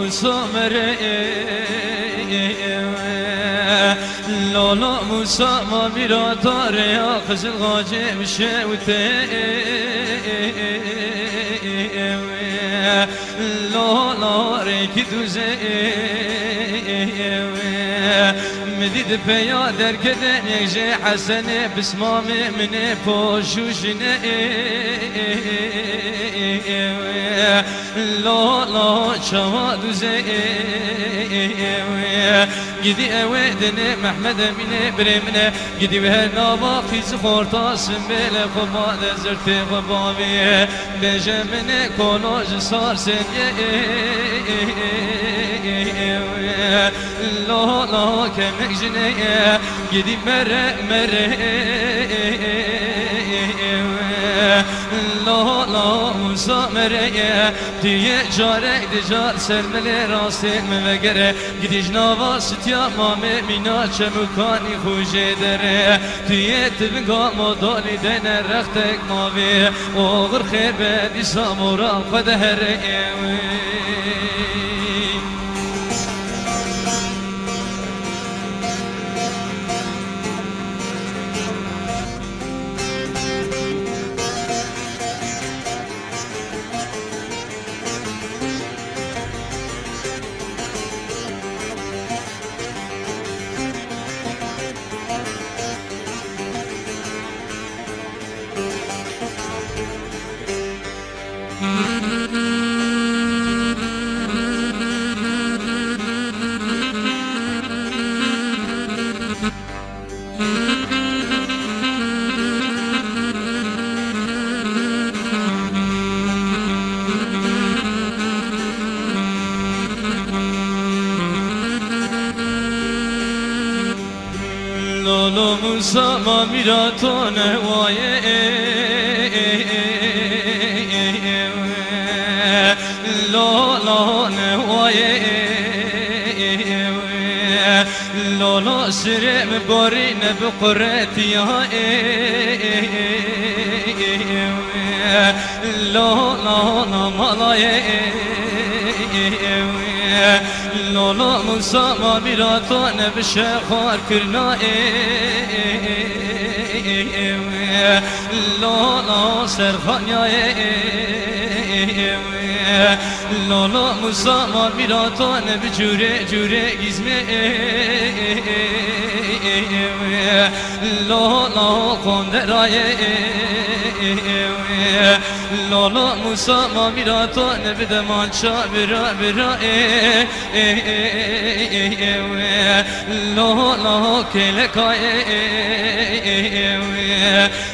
مسامره لالا موسا ما میرا داره یا خزل غاجه بشه و لالا ریکی دوزه مدید پیا در کدن یک جه حسنه بسمام منه پاشوشنه لالا چوا دوزه گیدی اویدنه محمد امینه برمنه گیدی به نابا خیز خورتا سنبیل خبا دزرت خباویه بجمنه کلاج سار سنیه لالا کمک جنه گیدی مره لالا مسامره دیه جارک دیجار سرمله راسته مگره گیدیش نوا ستیا مامه مینا چمکانی خوشه دره دیه تبگا مدالی دینه رختک ماوی اوغر خیر بدی سامورا خود هره لالا موسا ما میرا تو نوایه لالا نوایه لالا سرم باری نبقرتی لالا نمالایه لالا موسا ما میرا تو نبشه خوار کرنا لالا سرخانیای لالا موسا ما میرا تو نبجوره جوره گیزمه لالا قندرای لالا موسا ما میرا تو نبده مانچا برا لالا کلکای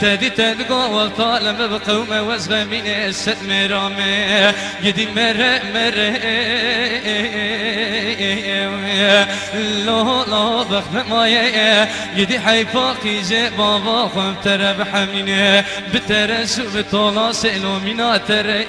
تدی تدقا والطالب بقوم وزغمين الست مرامي يدي مره لا بخف مايه يدي حيفاقي زي بابا خم ترى بحمينه بترس وبطولا سئلو منا ترى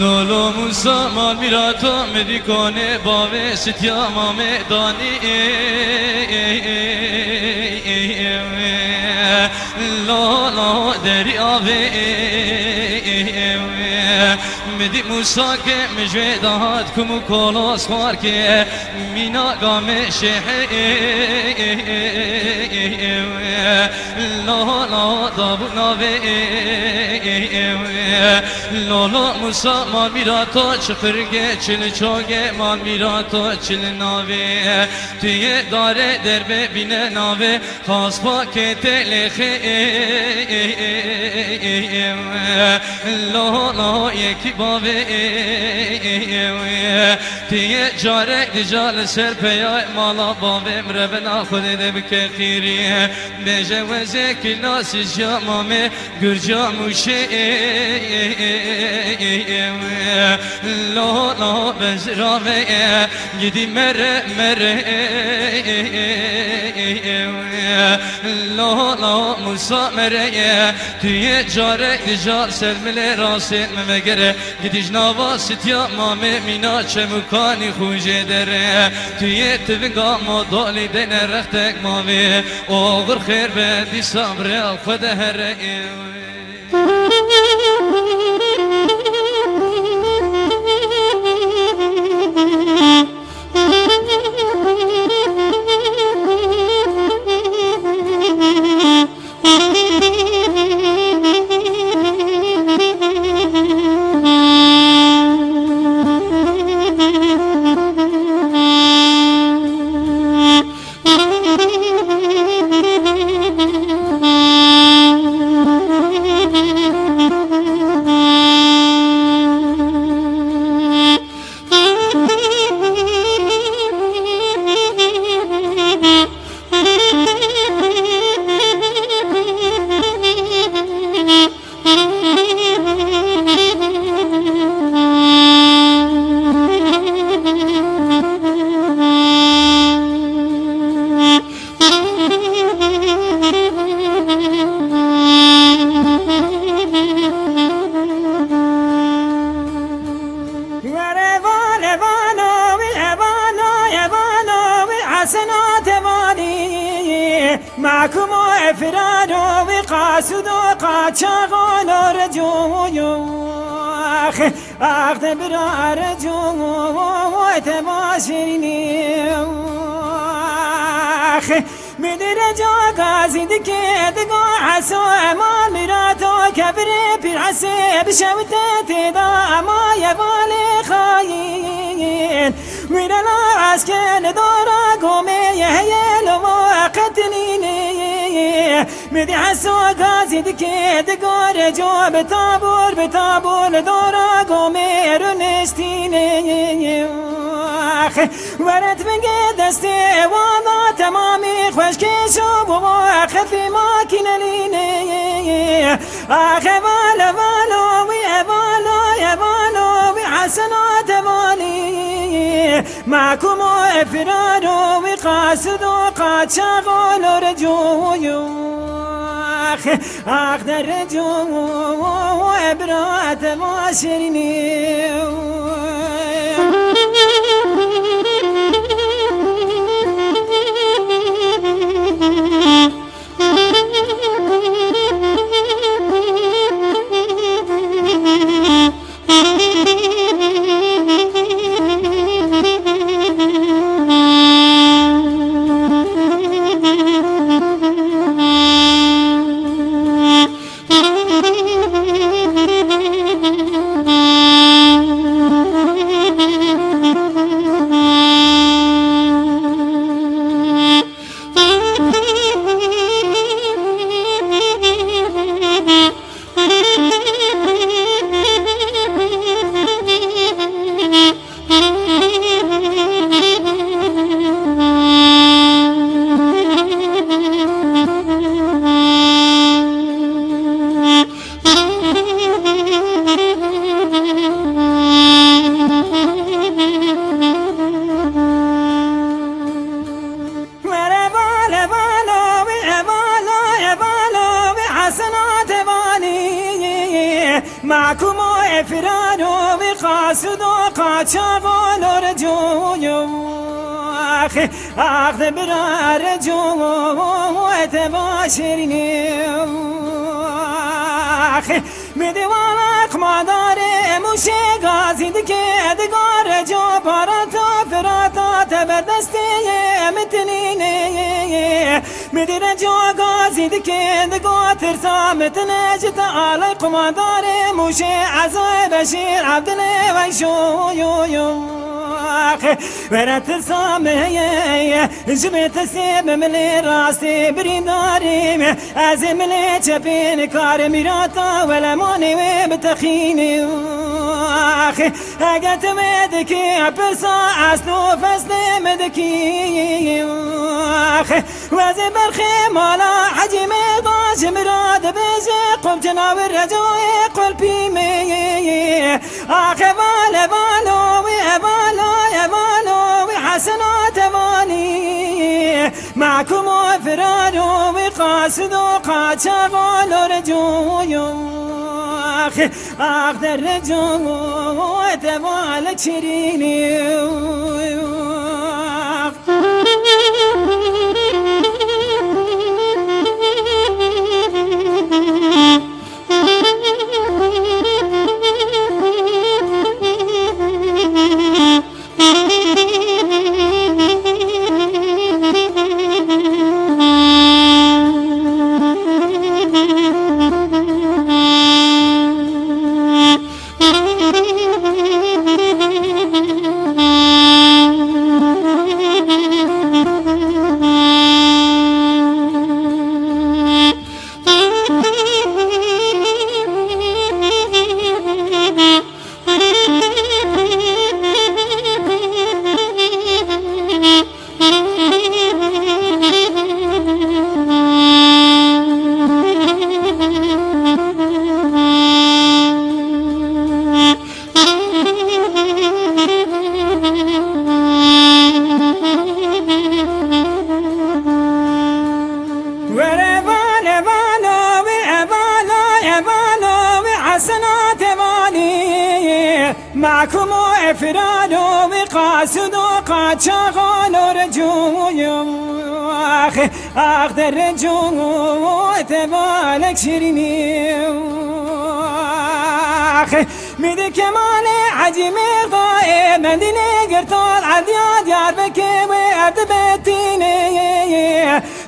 لالا موسا ما میرا تو مدی کنه باوه ستیا مامه دانی لالا دری آوه مدی موسا که مجوی دهات کمو کلاس خوار که مینا گامه شهی لا لا دابو ناوی لا لا موسا مال میرا تو چفرگه چل چوگه مال میرا تو چل ناوی توی داره در ببینه ناوی خاص با که تلخی لا لا یکی باوی توی جاره دیجال سر پیای مالا باوی مربنا خودی ده بکه خیری بجه وزه کلاسی جامامه گرجا موشه لا لا بزرامه گیدی مره مره لا لا موسا مره توی جاره دیجار سلمل راسین ممگره گیدیش نواست یا مامه مینا چه مکانی خوشه دره توی تبنگا ما دالی دینه رختک ماوی آغر خیر بدی صبر خود هره معكم وإفراد وقاسد وقاتشاق ونرجو أخذ برارجو وتباشرني مدر جا قازد كدقو حسو أمان مراتو كبري بالحسب شوتت دا ما يبالي خاين وين العسكر دورا قومي يهيل وقتنيني مدي حسو قازد كدقو رجو بتابور بتابور دورا قومي رنشتيني ورد بقى دستي وانا تمامي خوش كيشو وخفي ماكينة ليني آخي بالا بالو ويبالو يبالو بحسنات بالي معكم وإفراد وقاسد وقاد شغل رجو آخ در رجو وإبرات ماشريني معكم وإفراد وقاسد وقاتشاق ونرجو أخذ برارجو وتباشرني میدوالک ماداره موشه گازی دکه دگار جو باراتا فراتا تبردسته متنینه میدیره جو گازی دکه دگو ترسا متنه جتا آلی قماداره موشه عزای بشیر عبدالله ویشو یو یو ورت سامه جبت سيب ملي راسي بريداري ازم لي چپين كار ميراتا ولا موني بتخيني اخي اگت مدكي برسا اسنو فسني مدكي اخي وزي برخي مالا حجي مضاج مراد بيجي قم جناب الرجوي قلبي مي اخي بالي بالو ويبالو يبالو وحسنات ماني معكم وفرار وقاصد وقاتشغل رجوي اخي اقدر رجوي وتبالك شيريني معكم وإفراد وقاسد وقاتشغل رجوي أخي أقدر رجوي تبالك شيريني أخي ميدي كمالي عجيمي غاية مديني قرطال عدياد يار بكي وعبد بيتيني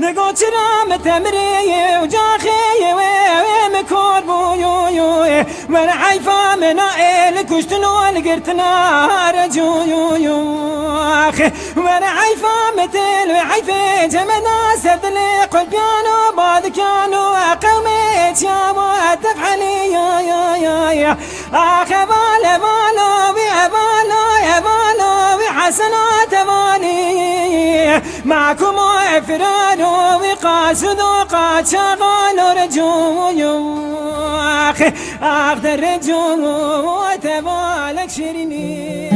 نقول شرام تمري وجاخي ومكور بويوي وانا عايفة من عيل كشتنو لقرتنا رجوي أخي وانا عايفة مثل وعايفة جمنا سبدلي قلبيانو بعد كانوا قومي تشابو تفعلي يا أخي بالي بالو يبالو حسنات ماني معكم وإفراد وقاسد وقاتشغل رجوي أخي أقدر رجوي تبالك شيريني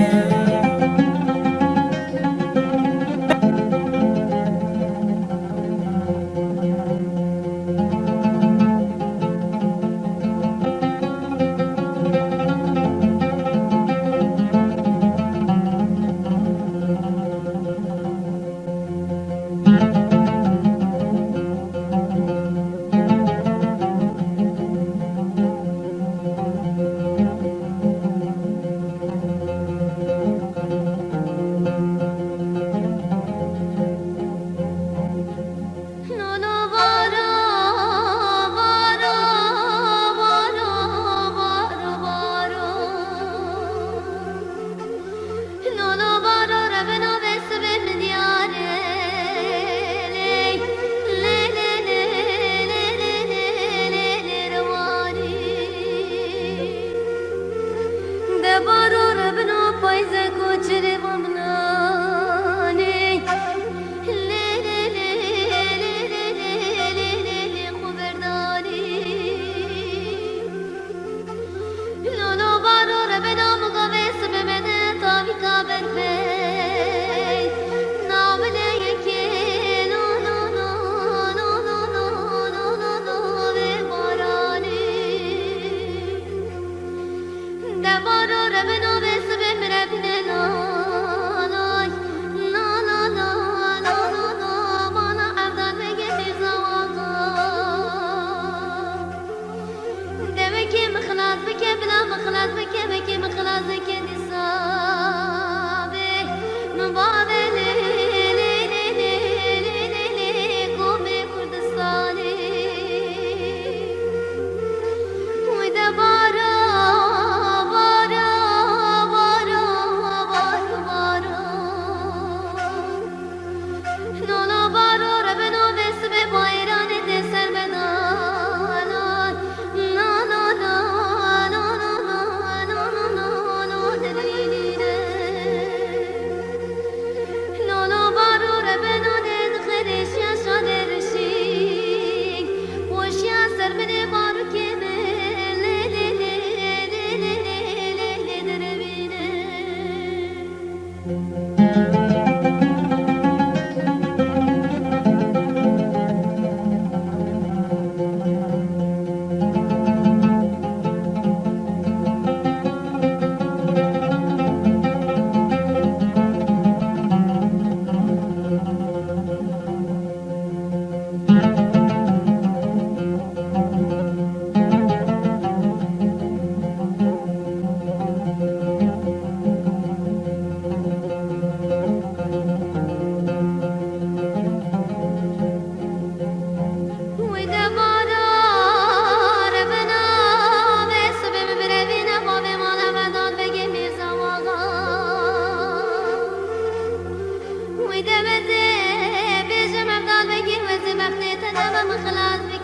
من خلاص